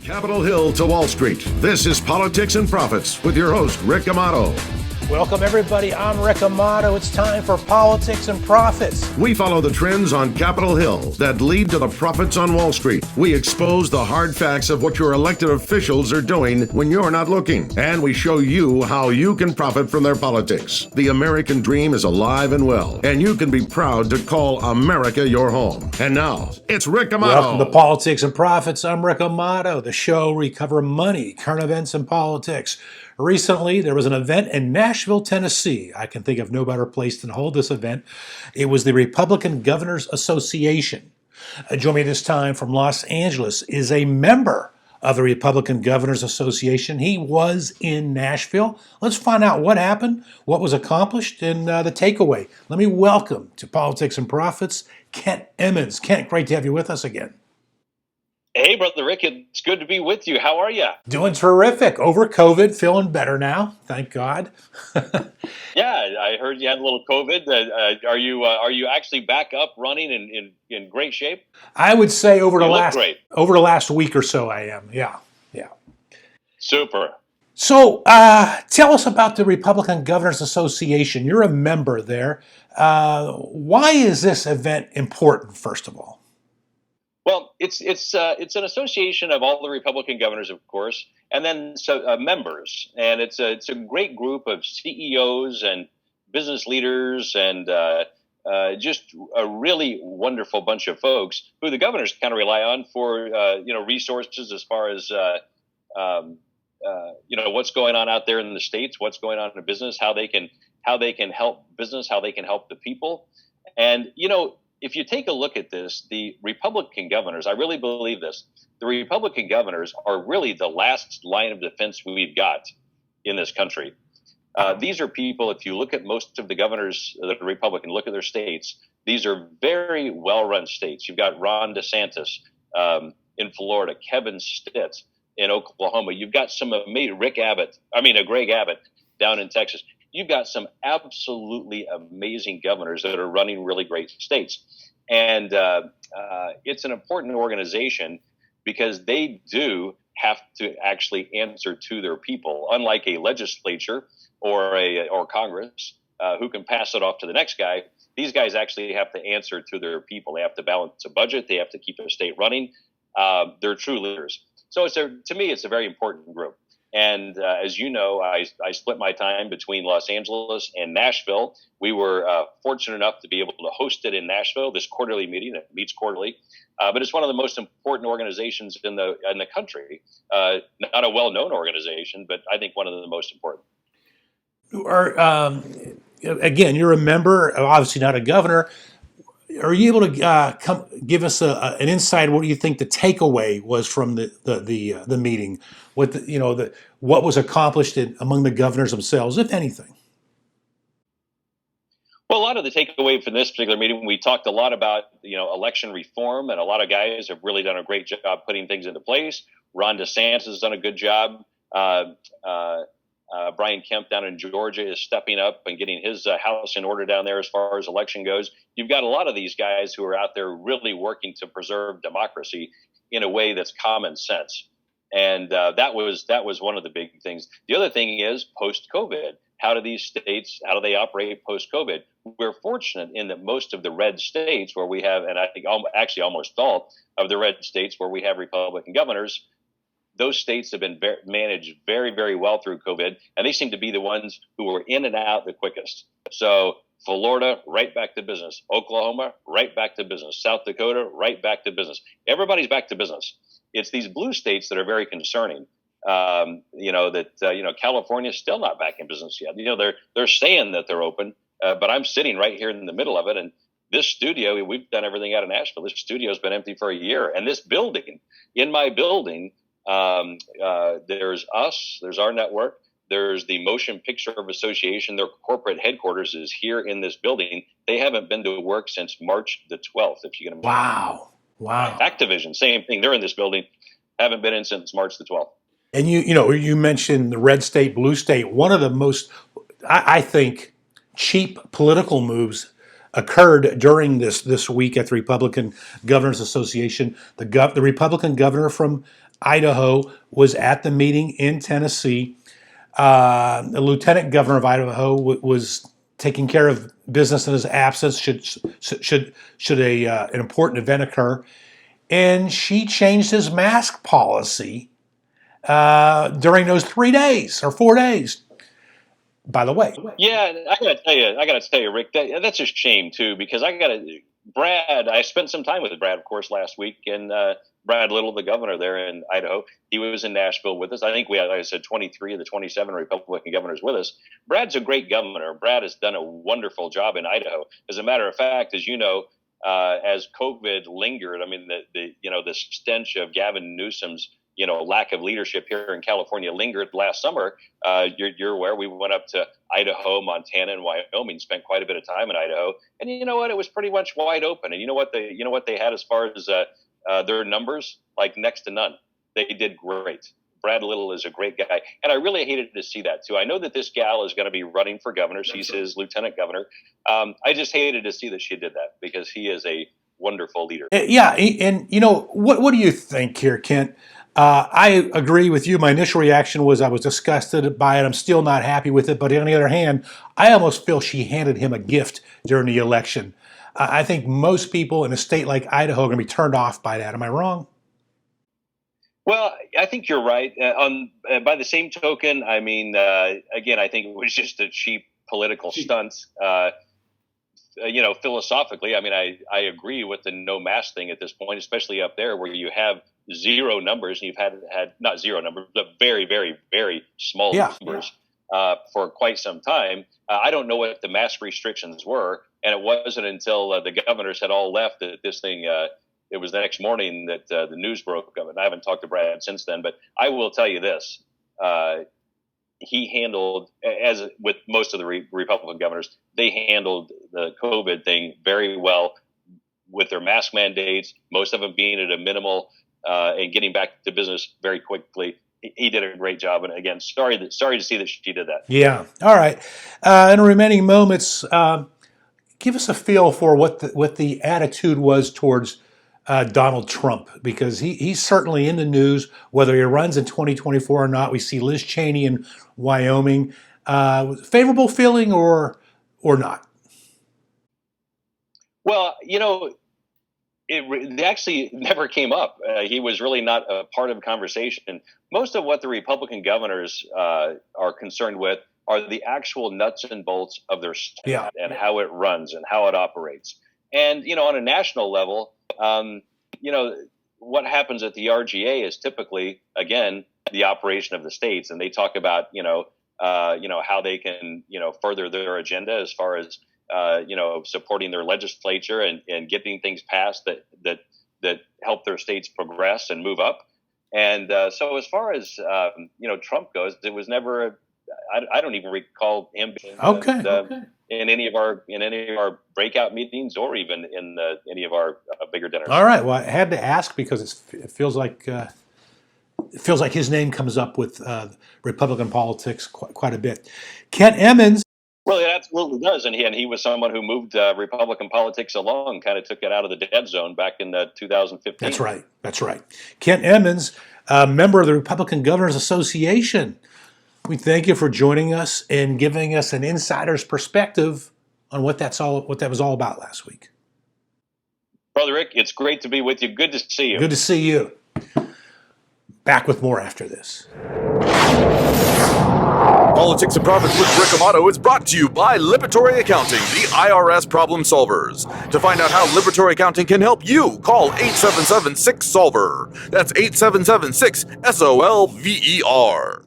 Capitol Hill to Wall Street, this is Politics and Profits with your host, Rick Amato. Welcome, everybody. I'm Rick Amato. It's time for Politics and Profits. We follow the trends on Capitol Hill that lead to the profits on Wall Street. We expose the hard facts of what your elected officials are doing when you're not looking. And we show you how you can profit from their politics. The American dream is alive and well, and you can be proud to call America your home. And now, it's Rick Amato. Welcome to Politics and Profits. I'm Rick Amato. The show where we cover money, current events, and politics. Recently, there was an event in Nashville, Tennessee. I can think of no better place than hold this event. It was the Republican Governors Association. Joining me this time from Los Angeles is a member of the Republican Governors Association. He was in Nashville. Let's find out what happened, what was accomplished, and the takeaway. Let me welcome to Politics and Profits, Kent Emmons. Kent, great to have you with us again. Hey, Brother Rick, it's good to be with you. How are you? Doing terrific. Over COVID, feeling better now. Thank God. Yeah, I heard you had a little COVID. Are you actually back up running in great shape? I would say over the last week or so, I am. Yeah. Super. So, tell us about the Republican Governors Association. You're a member there. Why is this event important? First of all. Well, it's an association of all the Republican governors, of course, and then members, and it's a great group of CEOs and business leaders and just a really wonderful bunch of folks who the governors kind of rely on for resources as far as what's going on out there in the states, what's going on in business, how they can help business, how they can help the people, and if you take a look at this, the Republican governors, I really believe this, the Republican governors are really the last line of defense we've got in this country. These are people, if you look at most of the governors that are Republican, look at their states, these are very well-run states. You've got Ron DeSantis in Florida, Kevin Stitt in Oklahoma. You've got Greg Abbott down in Texas. You've got some absolutely amazing governors that are running really great states. And it's an important organization because they do have to actually answer to their people, unlike a legislature or Congress who can pass it off to the next guy. These guys actually have to answer to their people. They have to balance a budget. They have to keep a state running. They're true leaders. So to me, it's a very important group. And as you know, I split my time between Los Angeles and Nashville. We were fortunate enough to be able to host it in Nashville, this quarterly meeting. It meets quarterly, but it's one of the most important organizations in the country. Not a well-known organization, but I think one of the most important. Again, you're a member, obviously not a governor. Are you able to give us an insight? What do you think the takeaway was from the meeting? What was accomplished among the governors themselves, if anything? Well, a lot of the takeaway from this particular meeting, we talked a lot about election reform, and a lot of guys have really done a great job putting things into place. Ron DeSantis has done a good job. Brian Kemp down in Georgia is stepping up and getting his house in order down there as far as election goes. You've got a lot of these guys who are out there really working to preserve democracy in a way that's common sense. And that was one of the big things. The other thing is post-COVID. How do these states, how do they operate post-COVID? We're fortunate in that most of the red states where we have, and I think actually almost all of the red states where we have Republican governors, those states have been managed very, very well through COVID, and they seem to be the ones who were in and out the quickest. So Florida, right back to business. Oklahoma, right back to business. South Dakota, right back to business. Everybody's back to business. It's these blue states that are very concerning. California's still not back in business yet. They're saying that they're open, but I'm sitting right here in the middle of it, and this studio, we've done everything out of Nashville. This studio's been empty for a year, and this building, in my building, there's us, there's our network, there's the Motion Picture Association. Their corporate headquarters is here in this building. They haven't been to work since March the 12th, if you can imagine. Wow. Activision, same thing. They're in this building. Haven't been in since March the 12th. And you mentioned the red state, blue state. One of the most, I think, cheap political moves occurred during this week at the Republican Governors Association. The Republican governor from Idaho, was at the meeting in Tennessee. The lieutenant governor of Idaho was taking care of business in his absence should an important event occur, and she changed his mask policy during those 3 days or 4 days. By the way, yeah, I gotta tell you, Rick, that's a shame too, because Brad. I spent some time with Brad, of course, last week, and Brad Little, the governor there in Idaho, he was in Nashville with us. I think we had, like I said, 23 of the 27 Republican governors with us. Brad's a great governor. Brad has done a wonderful job in Idaho. As a matter of fact, as you know, as COVID lingered, I mean, the stench of Gavin Newsom's lack of leadership here in California lingered last summer. You're aware we went up to Idaho, Montana, and Wyoming, spent quite a bit of time in Idaho, and you know what? It was pretty much wide open. And you know what they had as far as their numbers, like next to none. They did great. Brad Little is a great guy, and I really hated to see that too. I know that this gal is going to be running for governor. She's his lieutenant governor. I just hated to see that she did that, because he is a wonderful leader. Yeah, and what do you think here, Kent? I agree with you. My initial reaction was I was disgusted by it. I'm still not happy with it. But on the other hand, I almost feel she handed him a gift during the election. I think most people in a state like Idaho are going to be turned off by that. Am I wrong? Well, I think you're right. By the same token, I mean, again, I think it was just a cheap political stunt. Philosophically, I mean, I agree with the no mask thing at this point, especially up there where you have zero numbers, and you've had not zero numbers, but very, very, very small numbers for quite some time. I don't know what the mask restrictions were, and it wasn't until the governors had all left that this thing. It was the next morning that the news broke of it. And I haven't talked to Brad since then, but I will tell you this: he handled, as with most of the Republican governors, they handled the COVID thing very well with their mask mandates. Most of them being at a minimal. And getting back to business very quickly. He did a great job. And again, sorry to see that she did that. Yeah. All right. In the remaining moments, give us a feel for what the attitude was towards Donald Trump, because he's certainly in the news, whether he runs in 2024 or not. We see Liz Cheney in Wyoming. Favorable feeling or not? Well, it actually never came up. He was really not a part of the conversation. Most of what the Republican governors are concerned with are the actual nuts and bolts of their state and how it runs and how it operates. And, on a national level, what happens at the RGA is typically, again, the operation of the states. And they talk about, how they can, further their agenda as far as, supporting their legislature and getting things passed that help their states progress and move up. And so as far as, Trump goes, it was never, I don't even recall him being in any of our breakout meetings or even in any of our bigger dinners. All right. Well, I had to ask because it feels like his name comes up with Republican politics quite a bit. Kent Emmons. Well, it absolutely does, and he was someone who moved Republican politics along, kind of took it out of the dead zone back in 2015. That's right. Kent Emmons, member of the Republican Governors Association. We thank you for joining us and giving us an insider's perspective on what that was all about last week. Brother Rick, it's great to be with you. Good to see you. Good to see you. Back with more after this. Politics and Profits with Rick Amato is brought to you by Liberatory Accounting, the IRS problem solvers. To find out how Liberatory Accounting can help you, call 877-6-SOLVER. That's 877-6-SOLVER.